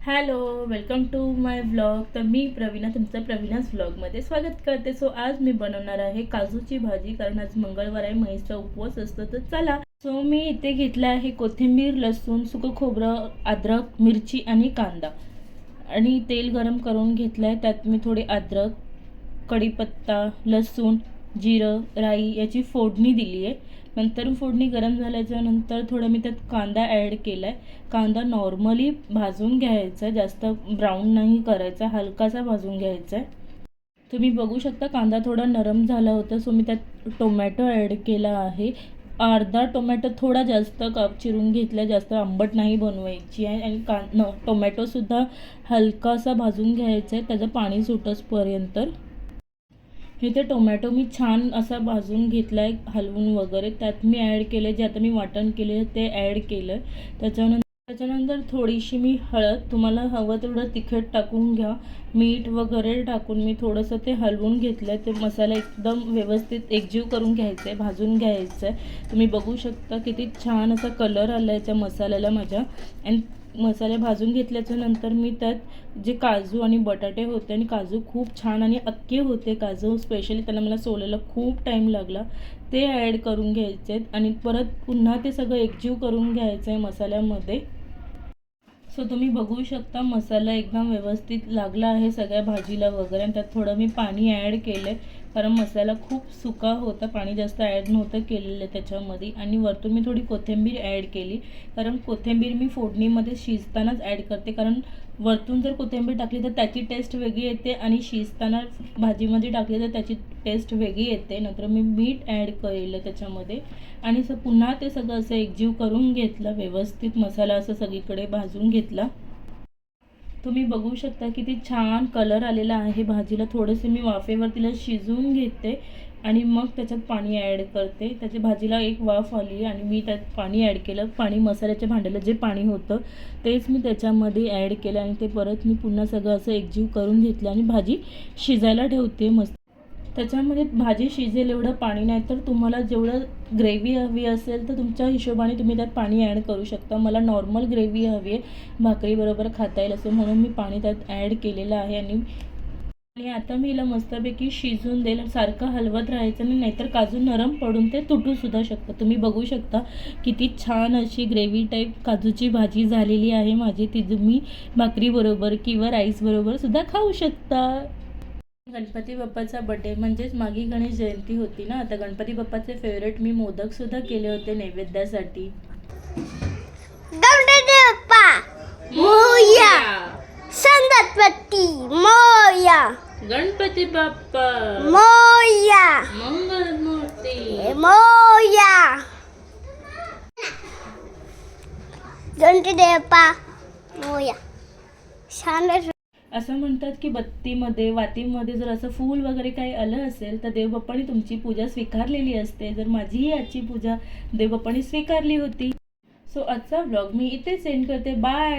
Hello, welcome to my vlog. तर मी प्रवीणा, तुमचं प्रवीणाच व्लॉगमध्ये स्वागत करते. सो आज मी बनवणार आहे काजूची भाजी, कारण आज मंगळवार आहे, म्हैसचा उपवास असतो. तर चला. सो मी इथे घेतला आहे कोथिंबीर, लसूण, सुकं खोबरं, अद्रक, मिरची आणि कांदा, आणि तेल गरम करून घेतलं आहे. त्यात मी थोडे अद्रक, कढीपत्ता, लसूण, जिरं, राई याची फोडणी दिली आहे. नंतर फोडणी गरम झाल्याच्या नंतर थोडं मी त्यात कांदा ॲड केला आहे. कांदा नॉर्मली भाजून घ्यायचा, जास्त ब्राऊन नाही करायचा, हलकासा भाजून घ्यायचा आहे. तुम्ही बघू शकता कांदा थोडा नरम झाला होता, सो मी त्यात टोमॅटो ॲड केला आहे. अर्धा टोमॅटो थोडा जास्त काप चिरून घेतला, जास्त आंबट नाही बनवायची आहे. आणि टोमॅटोसुद्धा हलकासा भाजून घ्यायचा आहे, त्याचं पाणी सुटसपर्यंत. हे ते टोमॅटो मी छान असा भाजून घेतला आहे हलवून वगैरे. त्यात मी ॲड केले, जे आता मी वाटण केले ते ॲड केलं. त्याच्यानंतर थोडीशी मी हळद, तुम्हाला हवं तेवढं तिखट टाकून घ्या, मीठ वगैरे टाकून मी थोडंसं ते हलवून घेतलं आहे. ते मसाला एकदम व्यवस्थित एकजीव करून घ्यायचं आहे, भाजून घ्यायचं आहे. तुम्ही बघू शकता किती छान असा कलर आला आहे त्या मसाल्याला माझ्या. आणि मसाले भाजून घेतल्याच्या नंतर मी त्यात जे काजू आणि बटाटे होते, आणि काजू खूप छान आणि अख्खे होते काजू, स्पेशली त्यांना मला सोलायला खूप टाईम लागला, ते ॲड करून घ्यायचे आहेत. आणि परत पुन्हा ते सगळं एकजीव करून घ्यायचं आहे मसाल्यामध्ये. सो तुम्ही बघू शकता मसाला एकदम व्यवस्थित लागला आहे सगळ्या भाजीला वगैरे. आणि त्यात थोडं मी पाणी ॲड केलं आहे, कारण मसाला खूप सुका होता, पाणी जास्त ॲड नव्हतं केलेलं त्याच्यामध्ये. आणि वरतून मी थोडी कोथिंबीर ॲड केली, कारण कोथिंबीर मी फोडणीमध्ये शिजतानाच ॲड करते, कारण वरतून जर कोथिंबीर टाकली तर त्याची टेस्ट वेगळी येते, आणि शिजताना भाजीमध्ये टाकली तर त्याची टेस्ट वेगळी येते. नंतर मी मीठ ॲड केलं त्याच्यामध्ये, आणि पुन्हा ते सगळं असं एकजीव करून घेतलं व्यवस्थित. मसाला असं सगळीकडे भाजून घेतला. तुम्ही बघू शकता किती छान कलर आलेला आहे भाजीला. थोडंसं मी वाफेवर तिला शिजवून घेते, आणि मग त्याच्यात पाणी ॲड करते. त्याच्या भाजीला एक वाफ आली आणि मी त्यात पाणी ॲड केलं. पाणी मसाल्याच्या भांड्याला जे पाणी होतं तेच मी त्याच्यामध्ये ॲड केलं, आणि ते परत मी पुन्हा सगळं असं एकजीव करून घेतलं, आणि भाजी शिजायला ठेवते मस्त. त्याच्यामध्ये भाजी शिजेल एवढं पाणी नाही, तर तुम्हाला जेवढं ग्रेव्ही हवी असेल तर तुमच्या हिशोबाने तुम्ही त्यात पाणी ॲड करू शकता. मला नॉर्मल ग्रेव्ही हवी आहे, भाकरीबरोबर खाता येईल असं, म्हणून मी पाणी त्यात ॲड केलेलं आहे. आणि आता मी हिला मस्तपैकी शिजून देईल. सारखं हलवत राहायचं नाही, नाहीतर काजू नरम पडून ते तुटूसुद्धा शकतं. तुम्ही बघू शकता किती छान अशी ग्रेव्ही टाईप काजूची भाजी झालेली आहे माझी. ती तुम्ही भाकरीबरोबर किंवा राईसबरोबर सुद्धा खाऊ शकता. गणपती बाप्पाचा बर्थडे म्हणजेच मागे गणेश जयंती होती ना, आता गणपती बाप्पाचे फेवरेट मी मोदक सुद्धा केले होते नैवेद्यासाठी. गणपती बाप्पा मोरया, संगणपती मोरया, गणपती बाप्पा मोरया, मंगलमूर्ती मोरया. गणपती बाप्पा मोरया. छान. असं म्हणतात की बत्तीमध्ये वातीमध्ये जर असं फूल वगैरे काही आलं असेल तर देवबाप्पाने तुमची पूजा स्वीकारलेली असते. जर माझीही आजची पूजा देवबाप्पाने स्वीकारली होती. सो आजचा व्लॉग मी इथे सेंड करते. बाय.